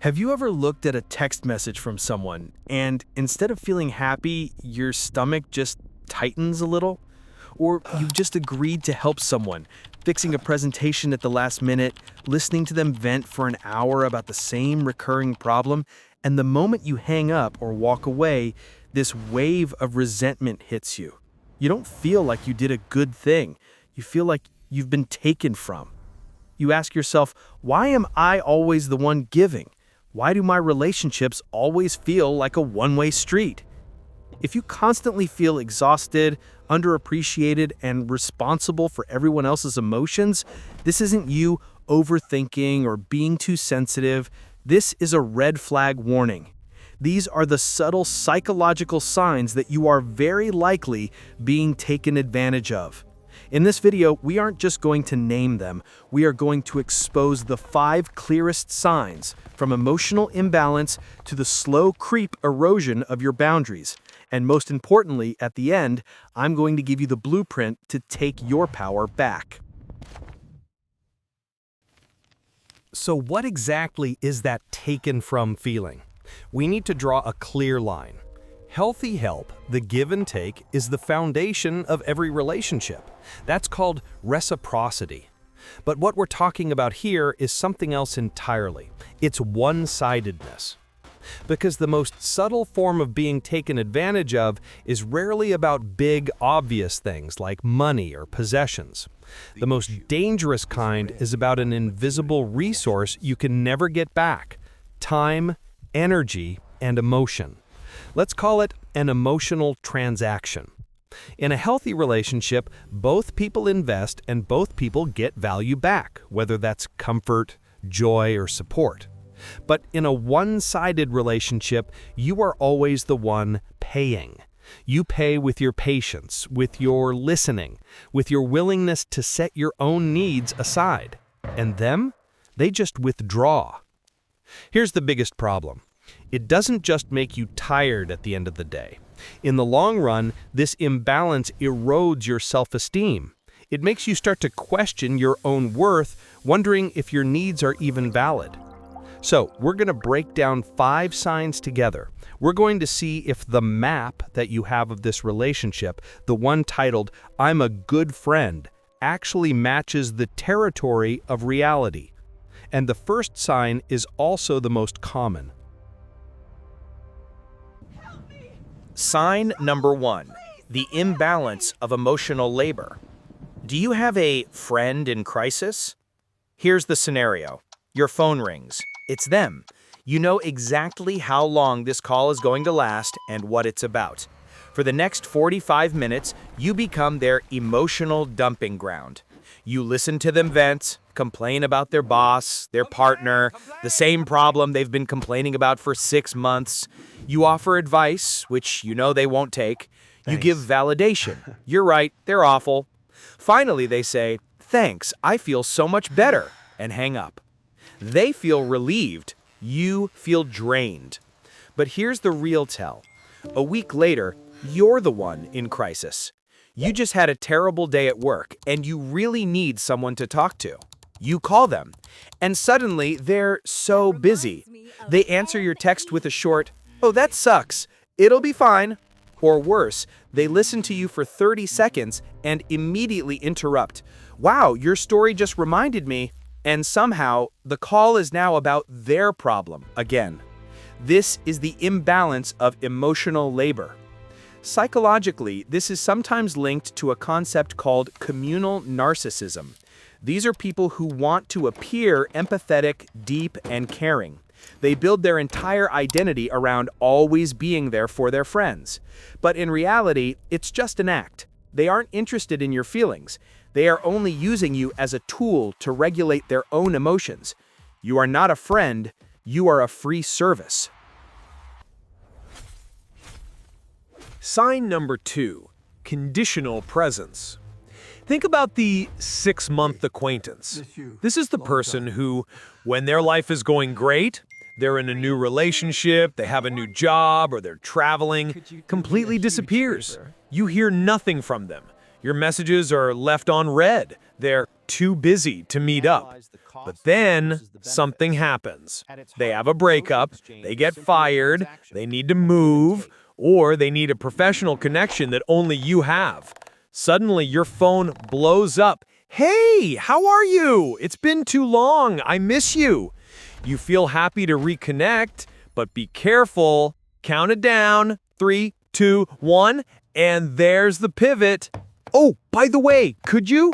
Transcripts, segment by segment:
Have you ever looked at a text message from someone and instead of feeling happy, your stomach just tightens a little? Or you've just agreed to help someone, fixing a presentation at the last minute, listening to them vent for an hour about the same recurring problem, and the moment you hang up or walk away, this wave of resentment hits you. You don't feel like you did a good thing. You feel like you've been taken from. You ask yourself, why am I always the one giving? Why do my relationships always feel like a one-way street? If you constantly feel exhausted, underappreciated, and responsible for everyone else's emotions, this isn't you overthinking or being too sensitive. This is a red flag warning. These are the subtle psychological signs that you are very likely being taken advantage of. In this video, we aren't just going to name them, we are going to expose the 5 clearest signs, from emotional imbalance to the slow creep erosion of your boundaries. And most importantly, at the end, I'm going to give you the blueprint to take your power back. So what exactly is that taken from feeling? We need to draw a clear line. Healthy help, the give and take, is the foundation of every relationship. That's called reciprocity. But what we're talking about here is something else entirely. It's one-sidedness. Because the most subtle form of being taken advantage of is rarely about big, obvious things like money or possessions. The most dangerous kind is about an invisible resource you can never get back: time, energy, and emotion. Let's call it an emotional transaction. In a healthy relationship, both people invest and both people get value back, whether that's comfort, joy, or support. But in a one-sided relationship, you are always the one paying. You pay with your patience, with your listening, with your willingness to set your own needs aside. And them? They just withdraw. Here's the biggest problem. It doesn't just make you tired at the end of the day. In the long run, this imbalance erodes your self-esteem. It makes you start to question your own worth, wondering if your needs are even valid. So, we're going to break down 5 signs together. We're going to see if the map that you have of this relationship, the one titled, "I'm a good friend," actually matches the territory of reality. And the first sign is also the most common. Sign number 1, the imbalance of emotional labor. Do you have a friend in crisis? Here's the scenario. Your phone rings. It's them. You know exactly how long this call is going to last and what it's about. For the next 45 minutes, you become their emotional dumping ground. You listen to them vent, complain about their boss, their partner, the same problem they've been complaining about for 6 months. You offer advice, which you know they won't take. You give validation. You're right, they're awful. Finally, they say, "Thanks, I feel so much better," and hang up. They feel relieved. You feel drained. But here's the real tell. A week later, you're the one in crisis. You just had a terrible day at work, and you really need someone to talk to. You call them, and suddenly they're so busy. They answer your text with a short, "Oh, that sucks. It'll be fine." Or worse, they listen to you for 30 seconds and immediately interrupt. "Wow, your story just reminded me." And somehow, the call is now about their problem again. This is the imbalance of emotional labor. Psychologically, this is sometimes linked to a concept called communal narcissism. These are people who want to appear empathetic, deep, and caring. They build their entire identity around always being there for their friends. But in reality, it's just an act. They aren't interested in your feelings. They are only using you as a tool to regulate their own emotions. You are not a friend, you are a free service. Sign number 2, conditional presence. Think about the 6-month acquaintance. This is the person who, when their life is going great, they're in a new relationship, they have a new job, or they're traveling, completely disappears. You hear nothing from them. Your messages are left on read. They're too busy to meet up. But then something happens. They have a breakup, they get fired, they need to move, or they need a professional connection that only you have. Suddenly your phone blows up. Hey, how are you? It's been too long. I miss you. You feel happy to reconnect, but be careful. Count it down. 3, 2, 1, and there's the pivot. Oh, by the way, could you?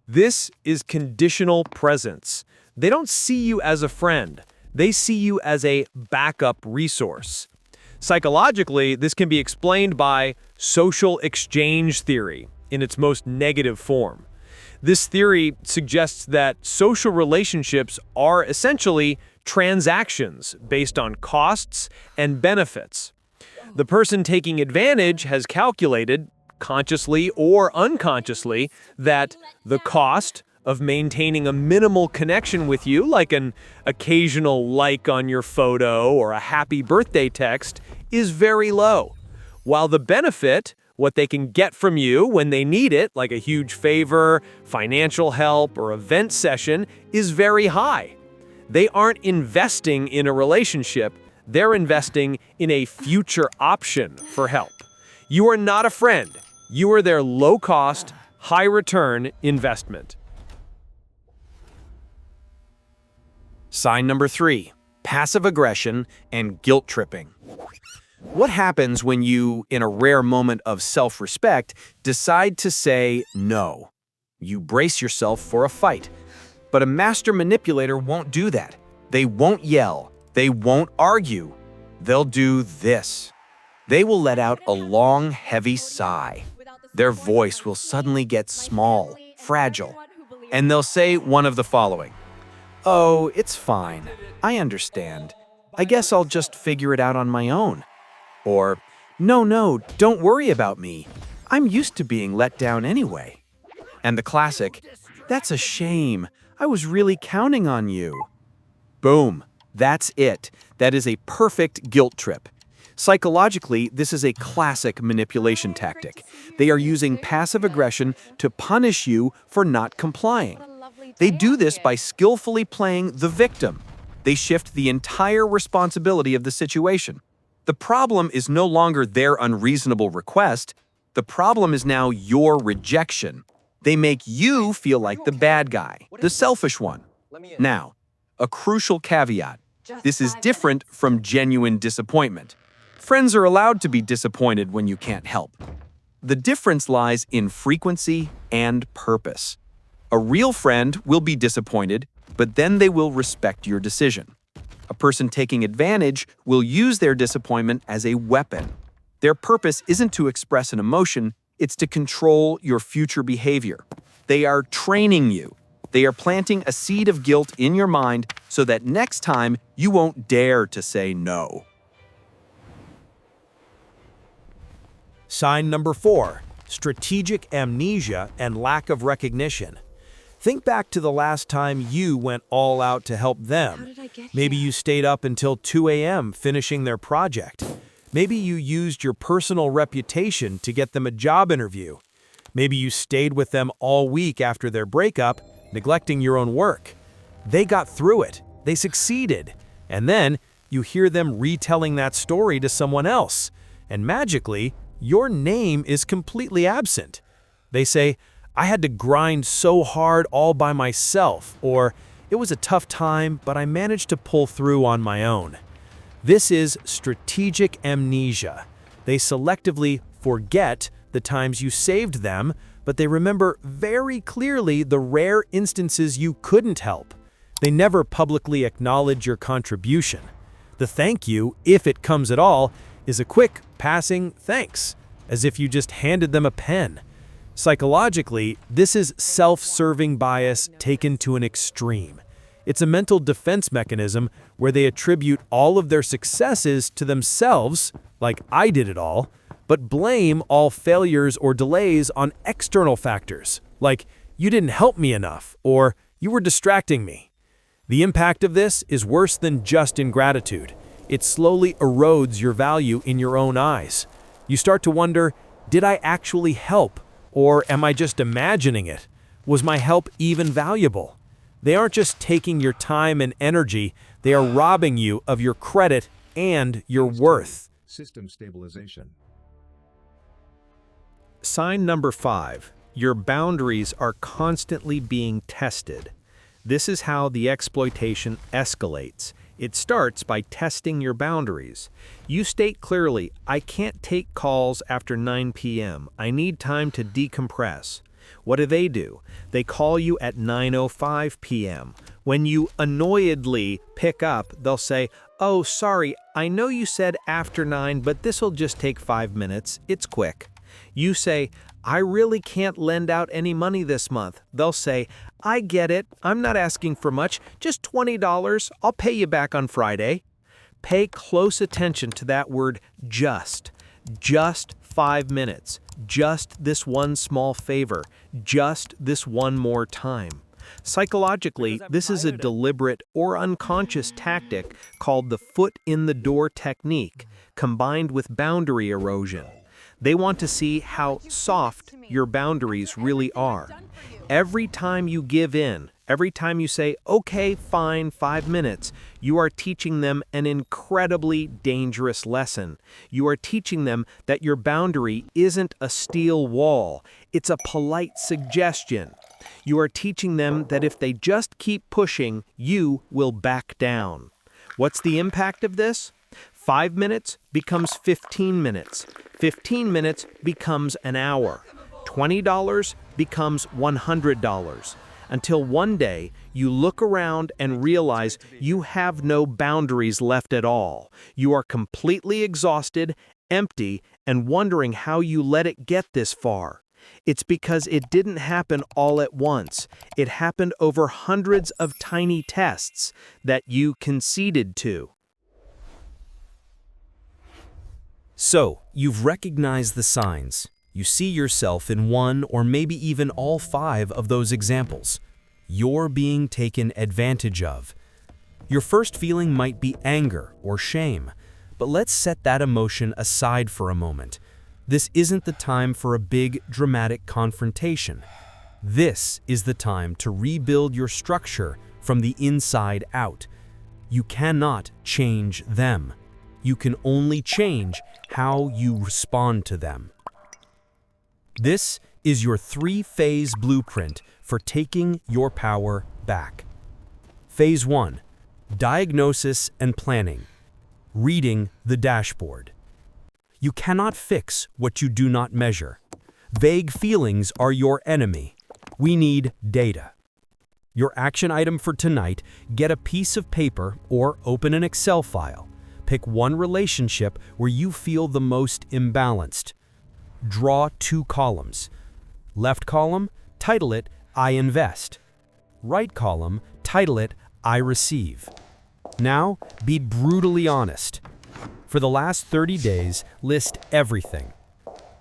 This is conditional presence. They don't see you as a friend. They see you as a backup resource. Psychologically, this can be explained by social exchange theory in its most negative form. This theory suggests that social relationships are essentially transactions based on costs and benefits. The person taking advantage has calculated, consciously or unconsciously, that the cost of maintaining a minimal connection with you, like an occasional like on your photo or a happy birthday text, is very low, while the benefit, what they can get from you when they need it, like a huge favor, financial help, or event session, is very high. They aren't investing in a relationship, they're investing in a future option for help. You are not a friend. You are their low-cost, high-return investment. Sign number 3, passive aggression and guilt tripping. What happens when you, in a rare moment of self-respect, decide to say no? You brace yourself for a fight. But a master manipulator won't do that. They won't yell. They won't argue. They'll do this. They will let out a long, heavy sigh. Their voice will suddenly get small, fragile, and they'll say one of the following. Oh, it's fine. I understand. I guess I'll just figure it out on my own. Or, no, don't worry about me. I'm used to being let down anyway. And the classic, that's a shame. I was really counting on you. Boom. That's it. That is a perfect guilt trip. Psychologically, this is a classic manipulation tactic. They are using passive aggression to punish you for not complying. They do this by skillfully playing the victim. They shift the entire responsibility of the situation. The problem is no longer their unreasonable request. The problem is now your rejection. They make you feel like the bad guy, the selfish one. Now, a crucial caveat. This is different from genuine disappointment. Friends are allowed to be disappointed when you can't help. The difference lies in frequency and purpose. A real friend will be disappointed, but then they will respect your decision. A person taking advantage will use their disappointment as a weapon. Their purpose isn't to express an emotion, it's to control your future behavior. They are training you. They are planting a seed of guilt in your mind so that next time you won't dare to say no. Sign number 4, strategic amnesia and lack of recognition. Think back to the last time you went all out to help them. Maybe you stayed up until 2 a.m. finishing their project. Maybe you used your personal reputation to get them a job interview. Maybe you stayed with them all week after their breakup, neglecting your own work. They got through it. They succeeded. And then you hear them retelling that story to someone else. And magically, your name is completely absent. They say, I had to grind so hard all by myself, or it was a tough time, but I managed to pull through on my own. This is strategic amnesia. They selectively forget the times you saved them, but they remember very clearly the rare instances you couldn't help. They never publicly acknowledge your contribution. The thank you, if it comes at all, is a quick, passing thanks, as if you just handed them a pen. Psychologically, this is self-serving bias taken to an extreme. It's a mental defense mechanism where they attribute all of their successes to themselves, like I did it all, but blame all failures or delays on external factors, like you didn't help me enough, or you were distracting me. The impact of this is worse than just ingratitude. It slowly erodes your value in your own eyes. You start to wonder, did I actually help? Or am I just imagining it? Was my help even valuable? They aren't just taking your time and energy, they are robbing you of your credit and your worth. System stabilization. Sign number 5. Your boundaries are constantly being tested. This is how the exploitation escalates. It starts by testing your boundaries. You state clearly, I can't take calls after 9 p.m. I need time to decompress. What do? They call you at 9:05 p.m. When you annoyedly pick up, they'll say, oh, sorry, I know you said after 9, but this'll just take 5 minutes. It's quick. You say, I really can't lend out any money this month. They'll say, I get it. I'm not asking for much. Just $20. I'll pay you back on Friday. Pay close attention to that word just. Just 5 minutes. Just this one small favor. Just this one more time. Psychologically, this is a deliberate or unconscious tactic called the foot in the door technique, combined with boundary erosion. They want to see how soft your boundaries really are. Every time you give in, every time you say, okay, fine, 5 minutes, you are teaching them an incredibly dangerous lesson. You are teaching them that your boundary isn't a steel wall, it's a polite suggestion. You are teaching them that if they just keep pushing, you will back down. What's the impact of this? 5 minutes becomes 15 minutes. 15 minutes becomes an hour. $20 becomes $100. Until one day, you look around and realize you have no boundaries left at all. You are completely exhausted, empty, and wondering how you let it get this far. It's because it didn't happen all at once. It happened over hundreds of tiny tests that you conceded to. So, you've recognized the signs. You see yourself in one or maybe even all 5 of those examples. You're being taken advantage of. Your first feeling might be anger or shame, but let's set that emotion aside for a moment. This isn't the time for a big, dramatic confrontation. This is the time to rebuild your structure from the inside out. You cannot change them. You can only change how you respond to them. This is your 3-phase blueprint for taking your power back. Phase 1, diagnosis and planning. Reading the dashboard. You cannot fix what you do not measure. Vague feelings are your enemy. We need data. Your action item for tonight, get a piece of paper or open an Excel file. Pick one relationship where you feel the most imbalanced. Draw 2 columns. Left column, title it, I invest. Right column, title it, I receive. Now, be brutally honest. For the last 30 days, list everything.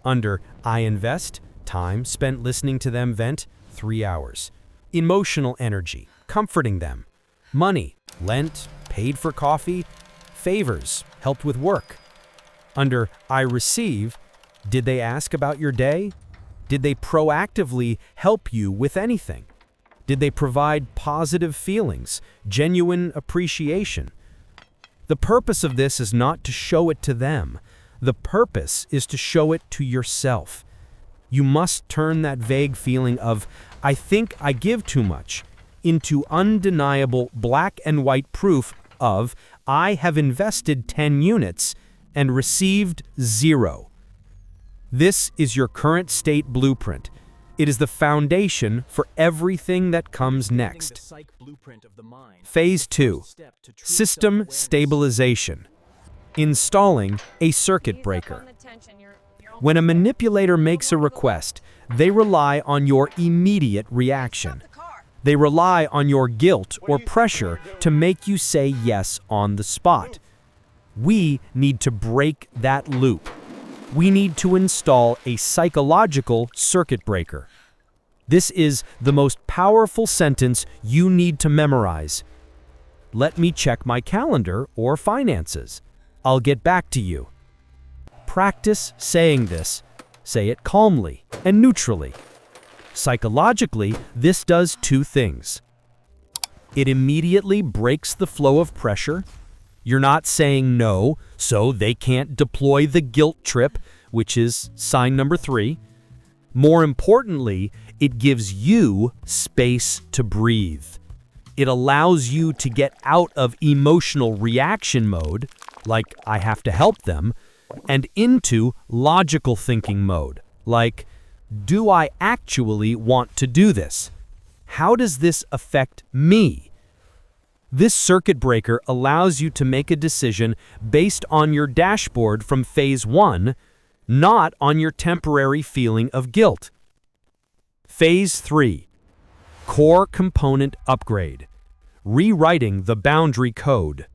Under I invest, time spent listening to them vent, 3 hours. Emotional energy, comforting them. Money, lent, paid for coffee. Favors, helped with work. Under I receive, did they ask about your day? Did they proactively help you with anything? Did they provide positive feelings, genuine appreciation? The purpose of this is not to show it to them. The purpose is to show it to yourself. You must turn that vague feeling of, I think I give too much, into undeniable black and white proof of, I have invested 10 units and received 0. This is your current state blueprint. It is the foundation for everything that comes next. Phase 2, system stabilization. Installing a circuit breaker. When a manipulator makes a request, they rely on your immediate reaction. They rely on your guilt or pressure to make you say yes on the spot. We need to break that loop. We need to install a psychological circuit breaker. This is the most powerful sentence you need to memorize. Let me check my calendar or finances. I'll get back to you. Practice saying this. say it calmly and neutrally. Psychologically, this does two things. It immediately breaks the flow of pressure. You're not saying no, so they can't deploy the guilt trip, which is sign number 3. More importantly, it gives you space to breathe. It allows you to get out of emotional reaction mode, like I have to help them, and into logical thinking mode, like, do I actually want to do this? How does this affect me? This circuit breaker allows you to make a decision based on your dashboard from phase 1, not on your temporary feeling of guilt. Phase 3, core component upgrade, rewriting the boundary code.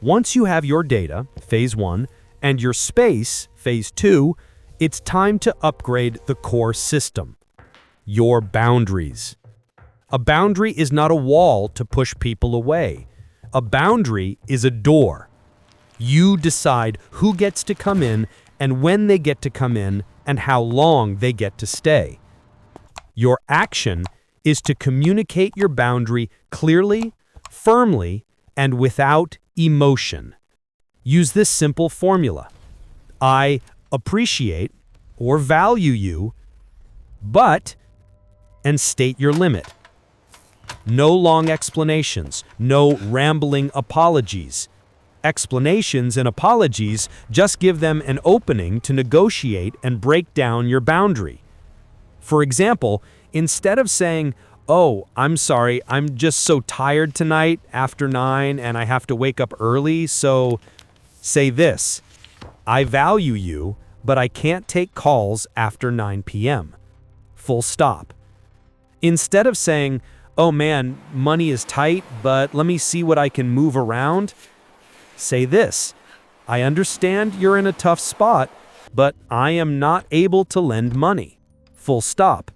Once you have your data, phase 1, and your space, phase 2, it's time to upgrade the core system, your boundaries. A boundary is not a wall to push people away. A boundary is a door. You decide who gets to come in and when they get to come in and how long they get to stay. Your action is to communicate your boundary clearly, firmly, and without emotion. Use this simple formula. I appreciate or value you, but, and state your limit. No long explanations, no rambling apologies. Explanations and apologies just give them an opening to negotiate and break down your boundary. For example, instead of saying, "Oh, I'm sorry, I'm just so tired tonight after 9 and I have to wake up early, so," say this, "I value you, but I can't take calls after 9 p.m. Full stop. Instead of saying, "Oh man, money is tight, but let me see what I can move around," say this, "I understand you're in a tough spot, but I am not able to lend money." Full stop.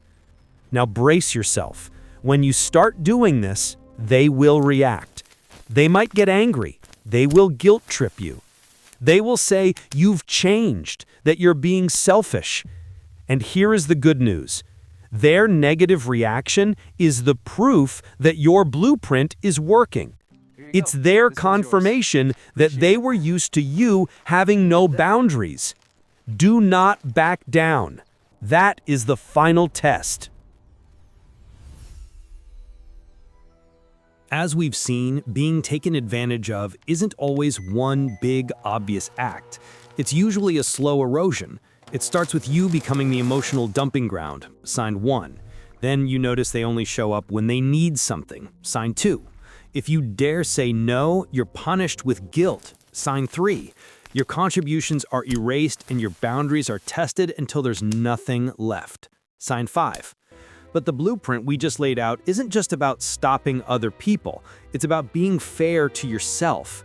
Now brace yourself. When you start doing this, they will react. They might get angry. They will guilt trip you. They will say you've changed, that you're being selfish. And here is the good news. Their negative reaction is the proof that your blueprint is working. It's their confirmation that they were used to you having no boundaries. Do not back down. That is the final test. As we've seen, being taken advantage of isn't always one big, obvious act. It's usually a slow erosion. It starts with you becoming the emotional dumping ground, sign 1. Then you notice they only show up when they need something, sign 2. If you dare say no, you're punished with guilt, sign 3. Your contributions are erased and your boundaries are tested until there's nothing left, sign 5. But the blueprint we just laid out isn't just about stopping other people. It's about being fair to yourself.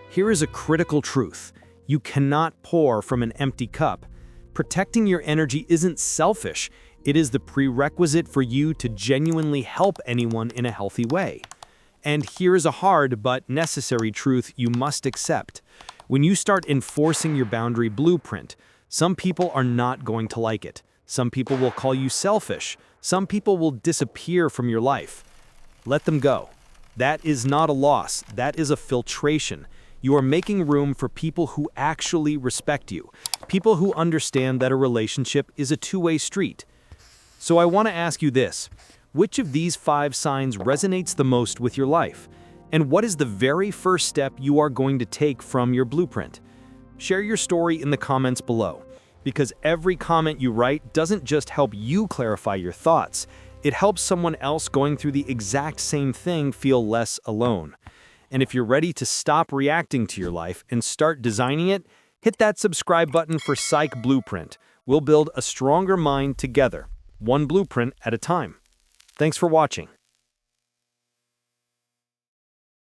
Here is a critical truth. You cannot pour from an empty cup. Protecting your energy isn't selfish. It is the prerequisite for you to genuinely help anyone in a healthy way. And here is a hard but necessary truth you must accept. When you start enforcing your boundary blueprint, some people are not going to like it. Some people will call you selfish. Some people will disappear from your life. Let them go. That is not a loss. That is a filtration. You are making room for people who actually respect you, people who understand that a relationship is a two-way street. So I want to ask you this. Which of these 5 signs resonates the most with your life? And what is the very first step you are going to take from your blueprint? Share your story in the comments below, because every comment you write doesn't just help you clarify your thoughts, it helps someone else going through the exact same thing feel less alone. And if you're ready to stop reacting to your life and start designing it, hit that subscribe button for Psych Blueprint. We'll build a stronger mind together, one blueprint at a time. Thanks for watching.